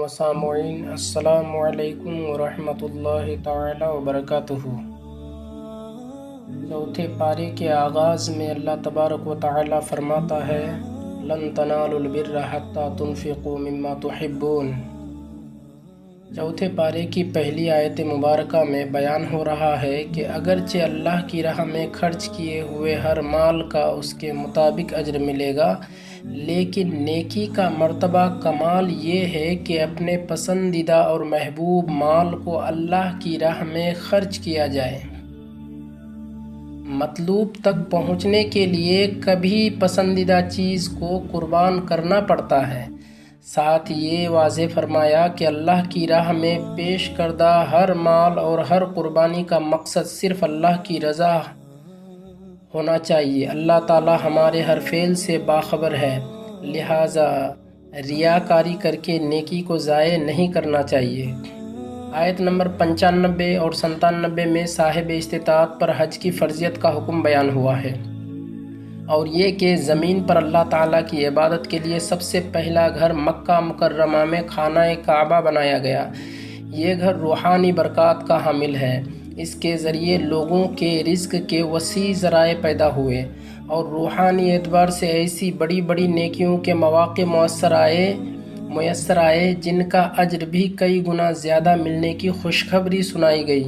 سامعین، السلام علیکم ورحمۃ اللہ تعالی وبرکاتہ۔ چوتھے پارے کے آغاز میں اللہ تبارک و تعالی فرماتا ہے لن تنالوا البر حتی تنفقوا مما تحبون۔ چوتھے پارے کی پہلی آیت مبارکہ میں بیان ہو رہا ہے کہ اگرچہ اللہ کی راہ میں خرچ کیے ہوئے ہر مال کا اس کے مطابق اجر ملے گا، لیکن نیکی کا مرتبہ کمال یہ ہے کہ اپنے پسندیدہ اور محبوب مال کو اللہ کی راہ میں خرچ کیا جائے۔ مطلوب تک پہنچنے کے لیے کبھی پسندیدہ چیز کو قربان کرنا پڑتا ہے۔ ساتھ یہ واضح فرمایا کہ اللہ کی راہ میں پیش کردہ ہر مال اور ہر قربانی کا مقصد صرف اللہ کی رضا ہونا چاہیے۔ اللہ تعالی ہمارے ہر فعل سے باخبر ہے، لہٰذا ریاکاری کر کے نیکی کو ضائع نہیں کرنا چاہیے۔ آیت نمبر 95 اور 97 میں صاحب استطاعت پر حج کی فرضیت کا حکم بیان ہوا ہے، اور یہ کہ زمین پر اللہ تعالیٰ کی عبادت کے لیے سب سے پہلا گھر مکہ مکرمہ میں خانہ کعبہ بنایا گیا۔ یہ گھر روحانی برکات کا حامل ہے۔ اس کے ذریعے لوگوں کے رزق کے وسیع ذرائع پیدا ہوئے اور روحانی اعتبار سے ایسی بڑی بڑی نیکیوں کے مواقع میسر آئے جن کا اجر بھی کئی گنا زیادہ ملنے کی خوشخبری سنائی گئی۔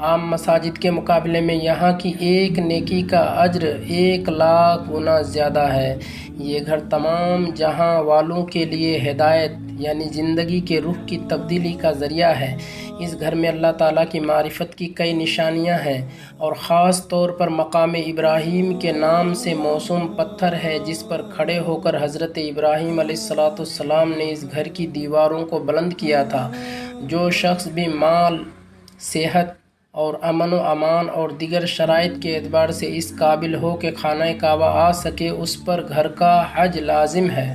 عام مساجد کے مقابلے میں یہاں کی ایک نیکی کا اجر 1,00,000 گنا زیادہ ہے۔ یہ گھر تمام جہاں والوں کے لیے ہدایت یعنی زندگی کے رخ کی تبدیلی کا ذریعہ ہے۔ اس گھر میں اللہ تعالیٰ کی معرفت کی کئی نشانیاں ہیں، اور خاص طور پر مقام ابراہیم کے نام سے موسوم پتھر ہے جس پر کھڑے ہو کر حضرت ابراہیم علیہ السلام نے اس گھر کی دیواروں کو بلند کیا تھا۔ جو شخص بھی مال، صحت اور امن و امان اور دیگر شرائط کے اعتبار سے اس قابل ہو کہ خانہ کعبہ آ سکے، اس پر گھر کا حج لازم ہے۔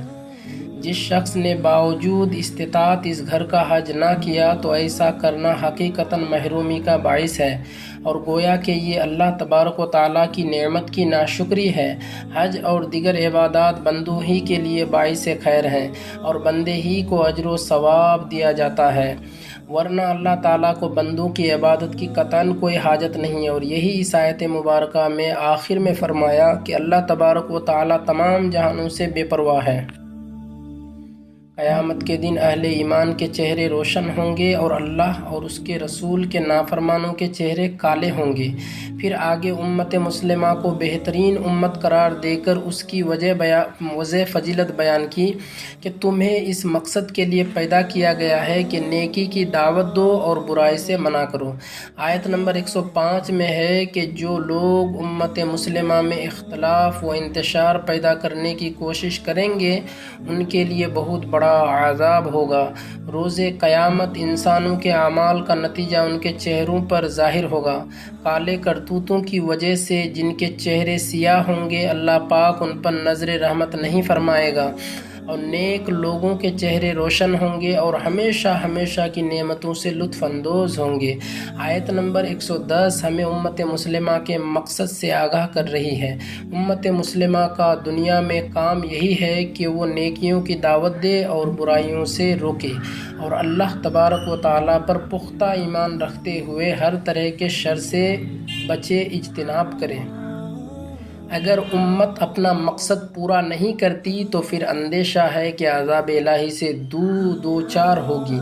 جس شخص نے باوجود استطاعت اس گھر کا حج نہ کیا تو ایسا کرنا حقیقتاً محرومی کا باعث ہے، اور گویا کہ یہ اللہ تبارک و تعالیٰ کی نعمت کی ناشکری ہے۔ حج اور دیگر عبادات بندوں ہی کے لیے باعث خیر ہیں، اور بندے ہی کو اجر و ثواب دیا جاتا ہے، ورنہ اللہ تعالیٰ کو بندوں کی عبادت کی قطعاً کوئی حاجت نہیں۔ اور یہی اس آیت مبارکہ میں آخر میں فرمایا کہ اللہ تبارک و تعالیٰ تمام جہانوں سے بے پرواہ ہے۔ قیامت کے دن اہل ایمان کے چہرے روشن ہوں گے اور اللہ اور اس کے رسول کے نافرمانوں کے چہرے کالے ہوں گے۔ پھر آگے امت مسلمہ کو بہترین امت قرار دے کر اس کی وجہ فضیلت بیان کی کہ تمہیں اس مقصد کے لیے پیدا کیا گیا ہے کہ نیکی کی دعوت دو اور برائی سے منع کرو۔ آیت نمبر 105 میں ہے کہ جو لوگ امت مسلمہ میں اختلاف و انتشار پیدا کرنے کی کوشش کریں گے ان کے لیے بہت بڑا عذاب ہوگا۔ روز قیامت انسانوں کے اعمال کا نتیجہ ان کے چہروں پر ظاہر ہوگا۔ کالے کرتوتوں کی وجہ سے جن کے چہرے سیاہ ہوں گے، اللہ پاک ان پر نظر رحمت نہیں فرمائے گا، اور نیک لوگوں کے چہرے روشن ہوں گے اور ہمیشہ ہمیشہ کی نعمتوں سے لطف اندوز ہوں گے۔ آیت نمبر 110 ہمیں امت مسلمہ کے مقصد سے آگاہ کر رہی ہے۔ امت مسلمہ کا دنیا میں کام یہی ہے کہ وہ نیکیوں کی دعوت دے اور برائیوں سے روکے، اور اللہ تبارک و تعالیٰ پر پختہ ایمان رکھتے ہوئے ہر طرح کے شر سے بچے، اجتناب کرے۔ اگر امت اپنا مقصد پورا نہیں کرتی تو پھر اندیشہ ہے کہ عذاب الہی سے دو چار ہوگی۔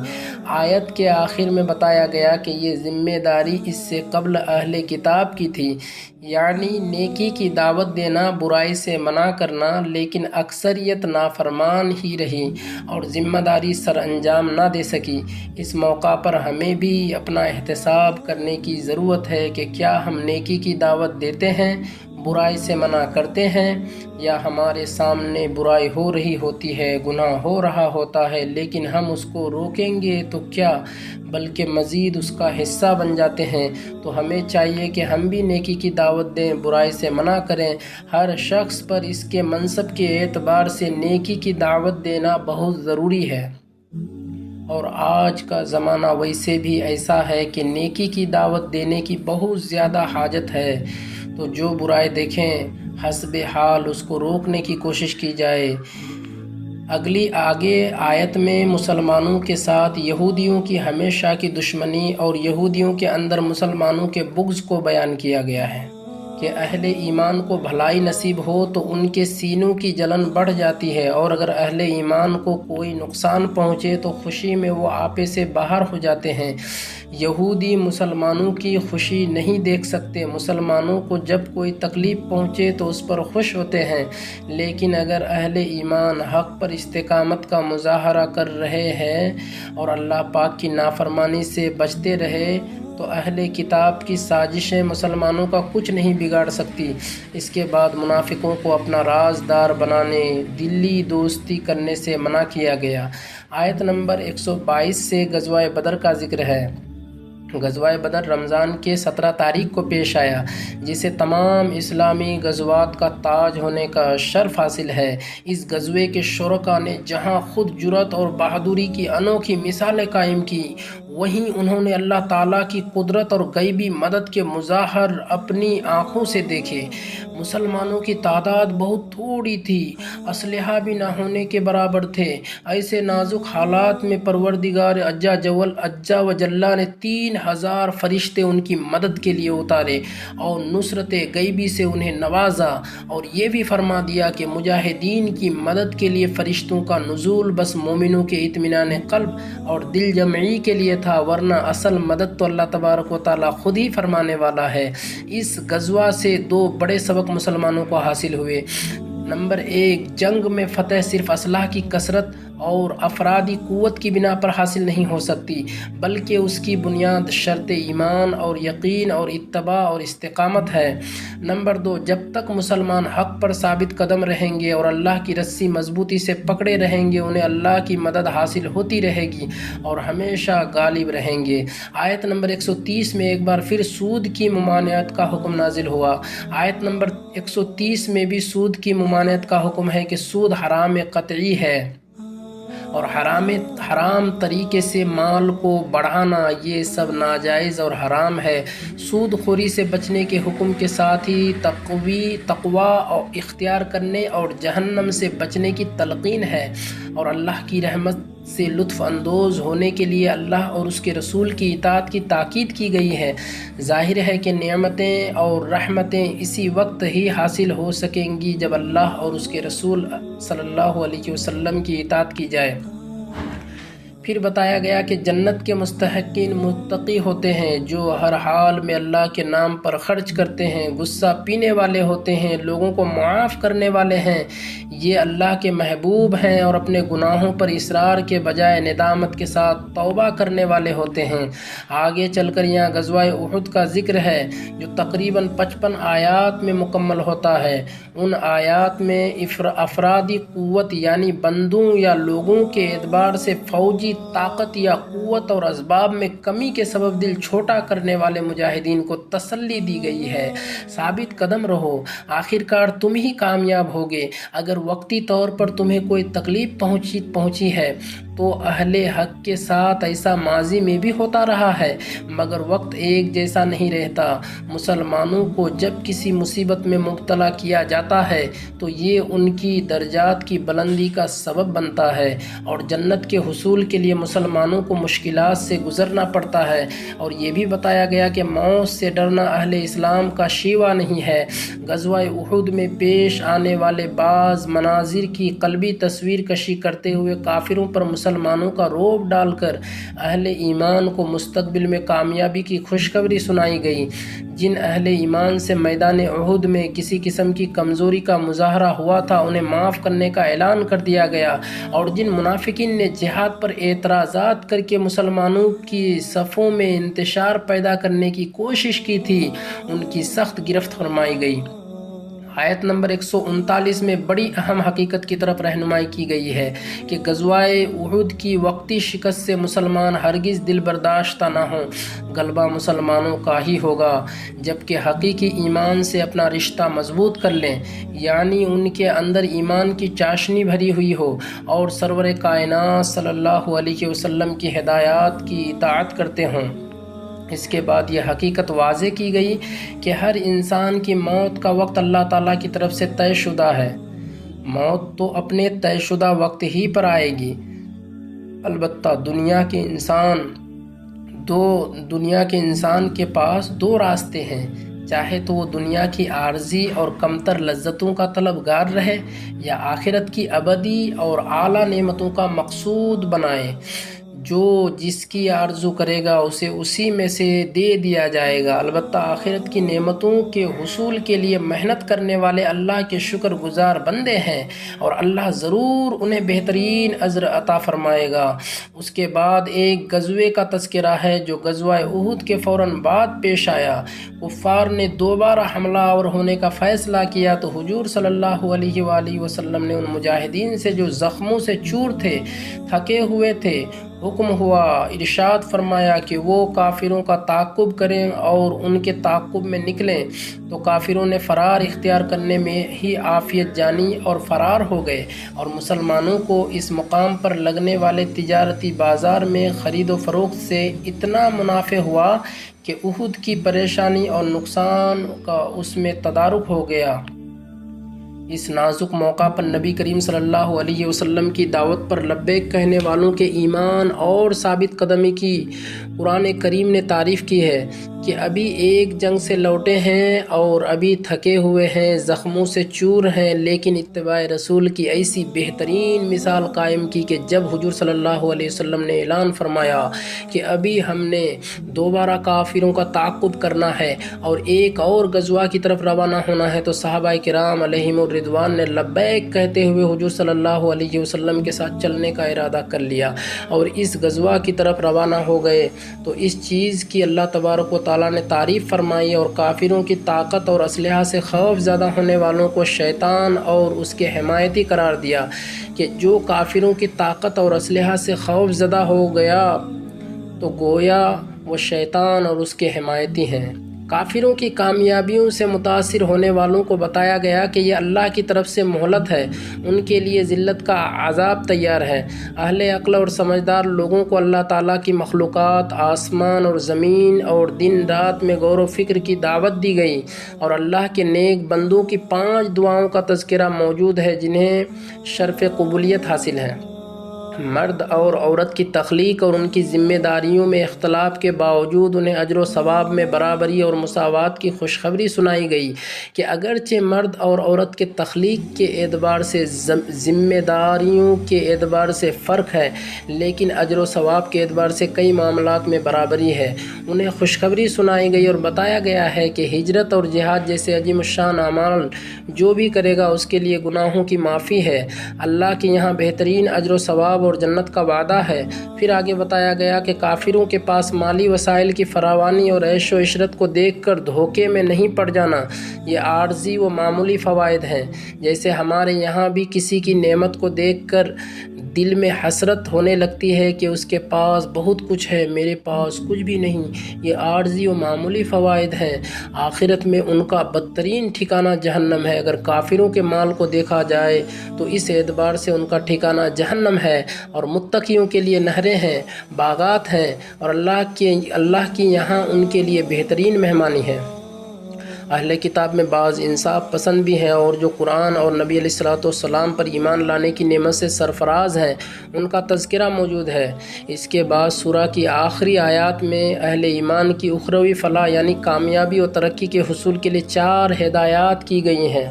آیت کے آخر میں بتایا گیا کہ یہ ذمہ داری اس سے قبل اہل کتاب کی تھی، یعنی نیکی کی دعوت دینا، برائی سے منع کرنا، لیکن اکثریت نافرمان ہی رہی اور ذمہ داری سر انجام نہ دے سکی۔ اس موقع پر ہمیں بھی اپنا احتساب کرنے کی ضرورت ہے کہ کیا ہم نیکی کی دعوت دیتے ہیں، برائی سے منع کرتے ہیں، یا ہمارے سامنے برائی ہو رہی ہوتی ہے، گناہ ہو رہا ہوتا ہے، لیکن ہم اس کو روکیں گے تو کیا بلکہ مزید اس کا حصہ بن جاتے ہیں۔ تو ہمیں چاہیے کہ ہم بھی نیکی کی دعوت دیں، برائی سے منع کریں۔ ہر شخص پر اس کے منصب کے اعتبار سے نیکی کی دعوت دینا بہت ضروری ہے، اور آج کا زمانہ ویسے بھی ایسا ہے کہ نیکی کی دعوت دینے کی بہت زیادہ حاجت ہے۔ تو جو برائی دیکھیں حسب حال اس کو روکنے کی کوشش کی جائے۔ اگلی آگے آیت میں مسلمانوں کے ساتھ یہودیوں کی ہمیشہ کی دشمنی اور یہودیوں کے اندر مسلمانوں کے بغض کو بیان کیا گیا ہے کہ اہل ایمان کو بھلائی نصیب ہو تو ان کے سینوں کی جلن بڑھ جاتی ہے، اور اگر اہل ایمان کو کوئی نقصان پہنچے تو خوشی میں وہ آپے سے باہر ہو جاتے ہیں۔ یہودی مسلمانوں کی خوشی نہیں دیکھ سکتے، مسلمانوں کو جب کوئی تکلیف پہنچے تو اس پر خوش ہوتے ہیں، لیکن اگر اہل ایمان حق پر استقامت کا مظاہرہ کر رہے ہیں اور اللہ پاک کی نافرمانی سے بچتے رہے تو اہل کتاب کی سازشیں مسلمانوں کا کچھ نہیں بگاڑ سکتی۔ اس کے بعد منافقوں کو اپنا رازدار بنانے، دلی دوستی کرنے سے منع کیا گیا۔ آیت نمبر 122 سے غزوہ بدر کا ذکر ہے۔ غزوہ بدر رمضان کے 17 تاریخ کو پیش آیا، جسے تمام اسلامی غزوات کا تاج ہونے کا شرف حاصل ہے۔ اس غزوے کے شرکاء نے جہاں خود جرأت اور بہادری کی انوکھی مثالیں قائم کی، وہیں انہوں نے اللہ تعالیٰ کی قدرت اور غیبی مدد کے مظاہر اپنی آنکھوں سے دیکھے۔ مسلمانوں کی تعداد بہت تھوڑی تھی، اسلحہ بھی نہ ہونے کے برابر تھے۔ ایسے نازک حالات میں پروردگار عز و جل نے 3000 فرشتے ان کی مدد کے لیے اتارے اور نصرت غیبی سے انہیں نوازا، اور یہ بھی فرما دیا کہ مجاہدین کی مدد کے لیے فرشتوں کا نزول بس مومنوں کے اطمینان قلب اور دل جمعی کے لیے تھا، ورنہ اصل مدد تو اللہ تبارک و تعالیٰ خود ہی فرمانے والا ہے۔ اس غزوہ سے 2 بڑے سبق مسلمانوں کو حاصل ہوئے۔ نمبر 1، جنگ میں فتح صرف اسلحہ کی کثرت اور افرادی قوت کی بنا پر حاصل نہیں ہو سکتی، بلکہ اس کی بنیاد شرط ایمان اور یقین اور اتباع اور استقامت ہے۔ نمبر 2، جب تک مسلمان حق پر ثابت قدم رہیں گے اور اللہ کی رسی مضبوطی سے پکڑے رہیں گے، انہیں اللہ کی مدد حاصل ہوتی رہے گی اور ہمیشہ غالب رہیں گے۔ آیت نمبر 130 میں ایک بار پھر سود کی ممانعت کا حکم نازل ہوا۔ آیت نمبر 130 میں بھی سود کی ممانعت کا حکم ہے کہ سود حرام قطعی ہے، اور حرام طریقے سے مال کو بڑھانا یہ سب ناجائز اور حرام ہے۔ سود خوری سے بچنے کے حکم کے ساتھ ہی تقوی اور اختیار کرنے اور جہنم سے بچنے کی تلقین ہے، اور اللہ کی رحمت سے لطف اندوز ہونے کے لیے اللہ اور اس کے رسول کی اطاعت کی تاکید کی گئی ہے۔ ظاہر ہے کہ نعمتیں اور رحمتیں اسی وقت ہی حاصل ہو سکیں گی جب اللہ اور اس کے رسول صلی اللہ علیہ وسلم کی اطاعت کی جائے۔ پھر بتایا گیا کہ جنت کے مستحقین متقی ہوتے ہیں، جو ہر حال میں اللہ کے نام پر خرچ کرتے ہیں، غصہ پینے والے ہوتے ہیں، لوگوں کو معاف کرنے والے ہیں، یہ اللہ کے محبوب ہیں اور اپنے گناہوں پر اصرار کے بجائے ندامت کے ساتھ توبہ کرنے والے ہوتے ہیں۔ آگے چل کر یہاں غزوہ احد کا ذکر ہے، جو تقریباً 55 آیات میں مکمل ہوتا ہے۔ ان آیات میں افرادی قوت یعنی بندوں یا لوگوں کے اعتبار سے فوجی طاقت یا قوت اور اسباب میں کمی کے سبب دل چھوٹا کرنے والے مجاہدین کو تسلی دی گئی ہے۔ ثابت قدم رہو، آخرکار تم ہی کامیاب ہوگے۔ اگر وقتی طور پر تمہیں کوئی تکلیف پہنچی ہے تو اہل حق کے ساتھ ایسا ماضی میں بھی ہوتا رہا ہے، مگر وقت ایک جیسا نہیں رہتا۔ مسلمانوں کو جب کسی مصیبت میں مبتلا کیا جاتا ہے تو یہ ان کی درجات کی بلندی کا سبب بنتا ہے، اور جنت کے حصول کے لیے مسلمانوں کو مشکلات سے گزرنا پڑتا ہے۔ اور یہ بھی بتایا گیا کہ موت سے ڈرنا اہل اسلام کا شیوا نہیں ہے۔ غزوہ احد میں پیش آنے والے بعض مناظر کی قلبی تصویر کشی کرتے ہوئے کافروں پر مسلمانوں کا رعب ڈال کر اہل ایمان کو مستقبل میں کامیابی کی خوشخبری سنائی گئی۔ جن اہل ایمان سے میدان احد میں کسی قسم کی کمزوری کا مظاہرہ ہوا تھا انہیں معاف کرنے کا اعلان کر دیا گیا، اور جن منافقین نے جہاد پر اعتراضات کر کے مسلمانوں کی صفوں میں انتشار پیدا کرنے کی کوشش کی تھی ان کی سخت گرفت فرمائی گئی۔ آیت نمبر 139 میں بڑی اہم حقیقت کی طرف رہنمائی کی گئی ہے کہ غزوہ احد کی وقتی شکست سے مسلمان ہرگز دل برداشتہ نہ ہوں، غلبہ مسلمانوں کا ہی ہوگا، جبکہ حقیقی ایمان سے اپنا رشتہ مضبوط کر لیں، یعنی ان کے اندر ایمان کی چاشنی بھری ہوئی ہو اور سرور کائنات صلی اللہ علیہ وسلم کی ہدایات کی اطاعت کرتے ہوں۔ اس کے بعد یہ حقیقت واضح کی گئی کہ ہر انسان کی موت کا وقت اللہ تعالیٰ کی طرف سے طے شدہ ہے، موت تو اپنے طے شدہ وقت ہی پر آئے گی۔ البتہ دنیا کے انسان کے پاس دو راستے ہیں، چاہے تو وہ دنیا کی عارضی اور کمتر لذتوں کا طلبگار رہے یا آخرت کی ابدی اور اعلیٰ نعمتوں کا مقصود بنائے۔ جو جس کی آرزو کرے گا اسے اسی میں سے دے دیا جائے گا۔ البتہ آخرت کی نعمتوں کے حصول کے لیے محنت کرنے والے اللہ کے شکر گزار بندے ہیں، اور اللہ ضرور انہیں بہترین اجر عطا فرمائے گا۔ اس کے بعد ایک غزوے کا تذکرہ ہے جو غزوہ احد کے فوراً بعد پیش آیا۔ کفار نے دوبارہ حملہ آور ہونے کا فیصلہ کیا تو حضور صلی اللہ علیہ وآلہ وسلم نے ان مجاہدین سے جو زخموں سے چور تھے، تھکے ہوئے تھے، حکم ہوا، ارشاد فرمایا کہ وہ کافروں کا تعاقب کریں اور ان کے تعاقب میں نکلیں۔ تو کافروں نے فرار اختیار کرنے میں ہی عافیت جانی اور فرار ہو گئے، اور مسلمانوں کو اس مقام پر لگنے والے تجارتی بازار میں خرید و فروخت سے اتنا منافع ہوا کہ احد کی پریشانی اور نقصان کا اس میں تدارک ہو گیا۔ اس نازک موقع پر نبی کریم صلی اللہ علیہ وسلم کی دعوت پر لبیک کہنے والوں کے ایمان اور ثابت قدمی کی قرآن کریم نے تعریف کی ہے کہ ابھی ایک جنگ سے لوٹے ہیں اور ابھی تھکے ہوئے ہیں، زخموں سے چور ہیں، لیکن اتباع رسول کی ایسی بہترین مثال قائم کی کہ جب حضور صلی اللہ علیہ وسلم نے اعلان فرمایا کہ ابھی ہم نے دوبارہ کافروں کا تعاقب کرنا ہے اور ایک اور غزوہ کی طرف روانہ ہونا ہے، تو صحابہ کرام علیہم الرضوان نے لبیک کہتے ہوئے حضور صلی اللہ علیہ وسلم کے ساتھ چلنے کا ارادہ کر لیا اور اس غزوہ کی طرف روانہ ہو گئے۔ تو اس چیز کی اللہ تبارک و تعالیٰ نے تعریف فرمائی اور کافروں کی طاقت اور اسلحہ سے خوف زدہ ہونے والوں کو شیطان اور اس کے حمایتی قرار دیا کہ جو کافروں کی طاقت اور اسلحہ سے خوف زدہ ہو گیا تو گویا وہ شیطان اور اس کے حمایتی ہیں۔ کافروں کی کامیابیوں سے متاثر ہونے والوں کو بتایا گیا کہ یہ اللہ کی طرف سے مہلت ہے، ان کے لیے ذلت کا عذاب تیار ہے۔ اہل عقل اور سمجھدار لوگوں کو اللہ تعالیٰ کی مخلوقات، آسمان اور زمین اور دن رات میں غور و فکر کی دعوت دی گئی، اور اللہ کے نیک بندوں کی 5 دعاؤں کا تذکرہ موجود ہے جنہیں شرف قبولیت حاصل ہے۔ مرد اور عورت کی تخلیق اور ان کی ذمہ داریوں میں اختلاف کے باوجود انہیں اجر و ثواب میں برابری اور مساوات کی خوشخبری سنائی گئی کہ اگرچہ مرد اور عورت کے تخلیق کے اعتبار سے ذمہ داریوں کے اعتبار سے فرق ہے، لیکن اجر و ثواب کے اعتبار سے کئی معاملات میں برابری ہے۔ انہیں خوشخبری سنائی گئی اور بتایا گیا ہے کہ ہجرت اور جہاد جیسے عظیم الشان اعمال جو بھی کرے گا اس کے لیے گناہوں کی معافی ہے، اللہ کے یہاں بہترین اجر و ثواب اور جنت کا وعدہ ہے۔ پھر آگے بتایا گیا کہ کافروں کے پاس مالی وسائل کی فراوانی اور عیش و عشرت کو دیکھ کر دھوکے میں نہیں پڑ جانا، یہ عارضی و معمولی فوائد ہیں۔ جیسے ہمارے یہاں بھی کسی کی نعمت کو دیکھ کر دل میں حسرت ہونے لگتی ہے کہ اس کے پاس بہت کچھ ہے، میرے پاس کچھ بھی نہیں، یہ عارضی و معمولی فوائد ہیں۔ آخرت میں ان کا بدترین ٹھکانہ جہنم ہے۔ اگر کافروں کے مال کو دیکھا جائے تو اس اعتبار سے ان کا ٹھکانہ جہنم ہے، اور متقیوں کے لیے نہریں ہیں، باغات ہیں، اور اللہ کی یہاں ان کے لیے بہترین مہمانی ہے۔ اہل کتاب میں بعض انصاف پسند بھی ہیں اور جو قرآن اور نبی علیہ الصلوۃ والسلام پر ایمان لانے کی نعمت سے سرفراز ہیں، ان کا تذکرہ موجود ہے۔ اس کے بعد سورہ کی آخری آیات میں اہل ایمان کی اخروی فلاح یعنی کامیابی اور ترقی کے حصول کے لیے 4 ہدایات کی گئی ہیں۔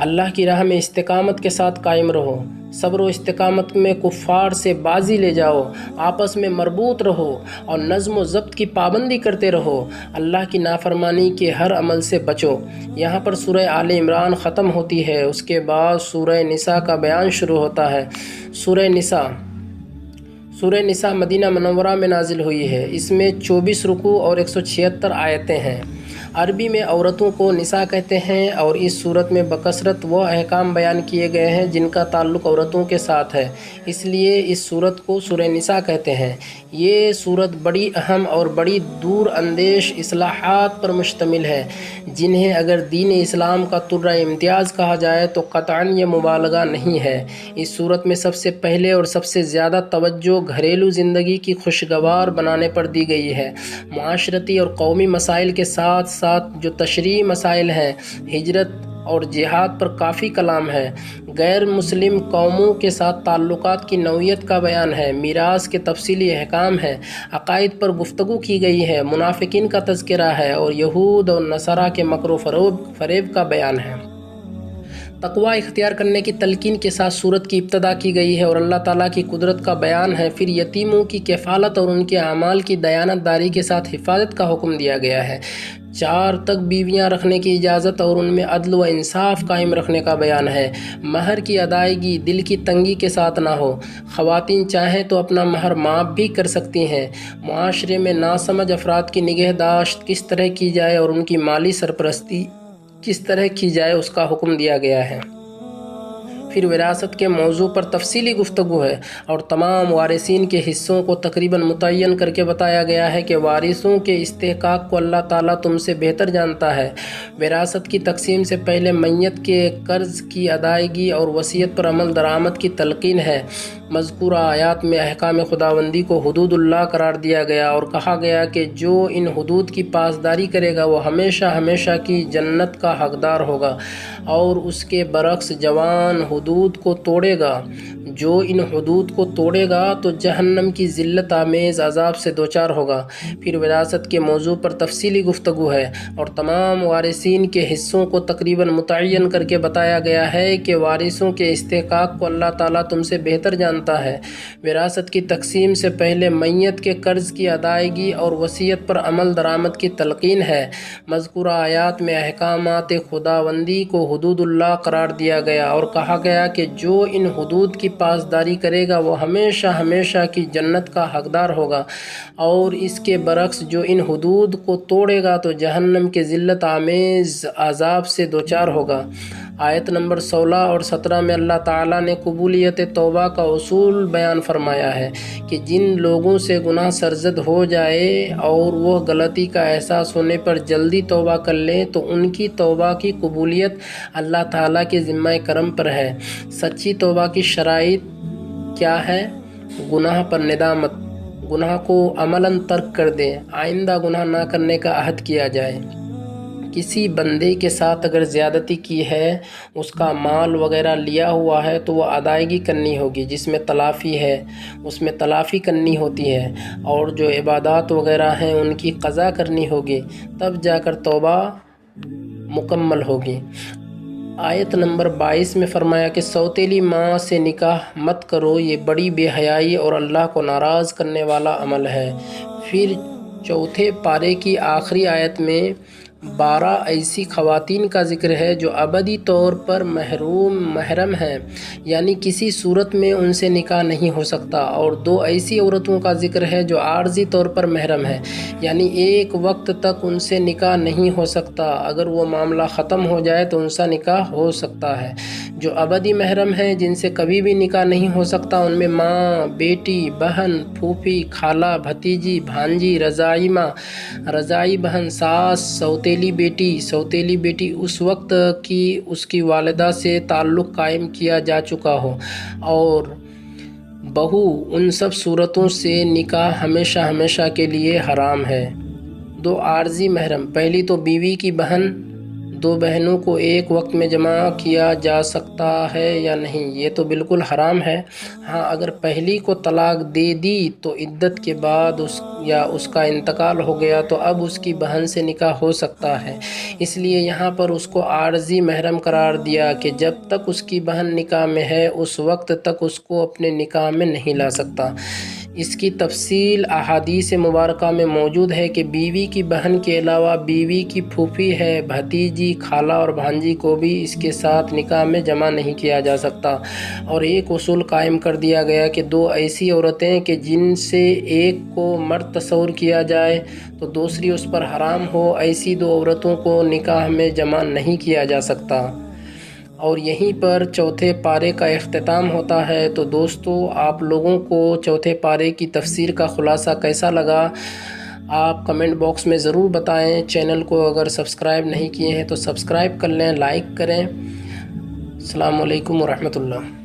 اللہ کی راہ میں استقامت کے ساتھ قائم رہو، صبر و استقامت میں کفار سے بازی لے جاؤ، آپس میں مربوط رہو اور نظم و ضبط کی پابندی کرتے رہو، اللہ کی نافرمانی کے ہر عمل سے بچو۔ یہاں پر سورہ آل عمران ختم ہوتی ہے، اس کے بعد سورہ نساء کا بیان شروع ہوتا ہے۔ سورہ نساء مدینہ منورہ میں نازل ہوئی ہے۔ اس میں 24 رکوع اور 176 آیتیں ہیں۔ عربی میں عورتوں کو نساء کہتے ہیں، اور اس صورت میں بکثرت وہ احکام بیان کیے گئے ہیں جن کا تعلق عورتوں کے ساتھ ہے، اس لیے اس صورت کو سورہ نساء کہتے ہیں۔ یہ صورت بڑی اہم اور بڑی دور اندیش اصلاحات پر مشتمل ہے، جنہیں اگر دین اسلام کا طرہ امتیاز کہا جائے تو قطعاً یہ مبالغہ نہیں ہے۔ اس صورت میں سب سے پہلے اور سب سے زیادہ توجہ گھریلو زندگی کی خوشگوار بنانے پر دی گئی ہے۔ معاشرتی اور قومی مسائل کے ساتھ ساتھ جو تشریعی مسائل ہیں، ہجرت، اور جہاد پر کافی کلام ہے۔ غیر مسلم قوموں کے ساتھ تعلقات کی نوعیت کا بیان ہے۔ میراث کے تفصیلی احکام ہے۔ عقائد پر گفتگو کی گئی ہے۔ منافقین کا تذکرہ ہے اور یہود اور نصارہ کے مکر و فریب کا بیان ہے۔ تقوی اختیار کرنے کی تلقین کے ساتھ سورت کی ابتدا کی گئی ہے اور اللہ تعالیٰ کی قدرت کا بیان ہے۔ پھر یتیموں کی کفالت اور ان کے اعمال کی دیانت داری کے ساتھ حفاظت کا حکم دیا گیا ہے۔ 4 تک بیویاں رکھنے کی اجازت اور ان میں عدل و انصاف قائم رکھنے کا بیان ہے۔ مہر کی ادائیگی دل کی تنگی کے ساتھ نہ ہو۔ خواتین چاہیں تو اپنا مہر معاف بھی کر سکتی ہیں۔ معاشرے میں ناسمجھ افراد کی نگہداشت کس طرح کی جائے اور ان کی مالی سرپرستی کس طرح کی جائے اس کا حکم دیا گیا ہے۔ پھر وراثت کے موضوع پر تفصیلی گفتگو ہے اور تمام وارثین کے حصوں کو تقریباً متعین کر کے بتایا گیا ہے کہ وارثوں کے استحقاق کو اللہ تعالیٰ تم سے بہتر جانتا ہے۔ وراثت کی تقسیم سے پہلے میت کے قرض کی ادائیگی اور وصیت پر عمل درآمد کی تلقین ہے۔ مذکورہ آیات میں احکام خداوندی کو حدود اللہ قرار دیا گیا اور کہا گیا کہ جو ان حدود کی پاسداری کرے گا وہ ہمیشہ ہمیشہ کی جنت کا حقدار ہوگا، اور اس کے برعکس جوان حدود کو توڑے گا جو ان حدود کو توڑے گا تو جہنم کی ذلت آمیز عذاب سے دوچار ہوگا۔ پھر وراثت کے موضوع پر تفصیلی گفتگو ہے اور تمام وارثین کے حصوں کو تقریباً متعین کر کے بتایا گیا ہے کہ وارثوں کے استحقاق کو اللہ تعالیٰ تم سے بہتر جانتا ہے۔ وراثت کی تقسیم سے پہلے میت کے قرض کی ادائیگی اور وصیت پر عمل درآمد کی تلقین ہے۔ مذکورہ آیات میں احکامات خداوندی کو حدود اللہ قرار دیا گیا اور کہا گیا کہ جو ان حدود کی پاسداری کرے گا وہ ہمیشہ ہمیشہ کی جنت کا حقدار ہوگا، اور اس کے برعکس جو ان حدود کو توڑے گا تو جہنم کے ذلت آمیز عذاب سے دوچار ہوگا۔ آیت نمبر 16 اور 17 میں اللہ تعالیٰ نے قبولیت توبہ کا اصول بیان فرمایا ہے کہ جن لوگوں سے گناہ سرزد ہو جائے اور وہ غلطی کا احساس ہونے پر جلدی توبہ کر لیں تو ان کی توبہ کی قبولیت اللہ تعالیٰ کے ذمہ کرم پر ہے۔ سچی توبہ کی شرائط کیا ہے؟ گناہ پر ندامت، گناہ کو عملاً ترک کر دیں، آئندہ گناہ نہ کرنے کا عہد کیا جائے۔ کسی بندے کے ساتھ اگر زیادتی کی ہے، اس کا مال وغیرہ لیا ہوا ہے تو وہ ادائیگی کرنی ہوگی، جس میں تلافی ہے اس میں تلافی کرنی ہوتی ہے، اور جو عبادات وغیرہ ہیں ان کی قضا کرنی ہوگی، تب جا کر توبہ مکمل ہوگی۔ آیت نمبر 22 میں فرمایا کہ سوتیلی ماں سے نکاح مت کرو، یہ بڑی بے حیائی اور اللہ کو ناراض کرنے والا عمل ہے۔ پھر چوتھے پارے کی آخری آیت میں 12 ایسی خواتین کا ذکر ہے جو ابدی طور پر محرم ہیں، یعنی کسی صورت میں ان سے نکاح نہیں ہو سکتا، اور 2 ایسی عورتوں کا ذکر ہے جو عارضی طور پر محرم ہیں، یعنی ایک وقت تک ان سے نکاح نہیں ہو سکتا، اگر وہ معاملہ ختم ہو جائے تو ان سے نکاح ہو سکتا ہے۔ جو ابدی محرم ہیں جن سے کبھی بھی نکاح نہیں ہو سکتا ان میں ماں، بیٹی، بہن، پھوپھی، خالہ، بھتیجی، بھانجی، رضاعی ماں، رضاعی بہن، ساس، سوتیلی بیٹی اس وقت کی اس کی والدہ سے تعلق قائم کیا جا چکا ہو، اور بہو، ان سب صورتوں سے نکاح ہمیشہ ہمیشہ کے لیے حرام ہے۔ 2 عارضی محرم، پہلی تو بیوی کی بہن، 2 بہنوں کو ایک وقت میں جمع کیا جا سکتا ہے یا نہیں، یہ تو بالکل حرام ہے۔ ہاں، اگر پہلی کو طلاق دے دی تو عدت کے بعد اس کا انتقال ہو گیا تو اب اس کی بہن سے نکاح ہو سکتا ہے، اس لیے یہاں پر اس کو عارضی محرم قرار دیا کہ جب تک اس کی بہن نکاح میں ہے اس وقت تک اس کو اپنے نکاح میں نہیں لا سکتا۔ اس کی تفصیل احادیث مبارکہ میں موجود ہے کہ بیوی کی بہن کے علاوہ بیوی کی پھوپھی ہے، بھتیجی، خالہ اور بھانجی کو بھی اس کے ساتھ نکاح میں جمع نہیں کیا جا سکتا، اور ایک اصول قائم کر دیا گیا کہ 2 ایسی عورتیں کہ جن سے ایک کو مرد تصور کیا جائے تو دوسری اس پر حرام ہو، ایسی 2 عورتوں کو نکاح میں جمع نہیں کیا جا سکتا۔ اور یہیں پر چوتھے پارے کا اختتام ہوتا ہے۔ تو دوستو، آپ لوگوں کو چوتھے پارے کی تفسیر کا خلاصہ کیسا لگا؟ آپ کمنٹ باکس میں ضرور بتائیں۔ چینل کو اگر سبسکرائب نہیں کیے ہیں تو سبسکرائب کر لیں، لائک کریں۔ السلام علیکم ورحمۃ اللہ۔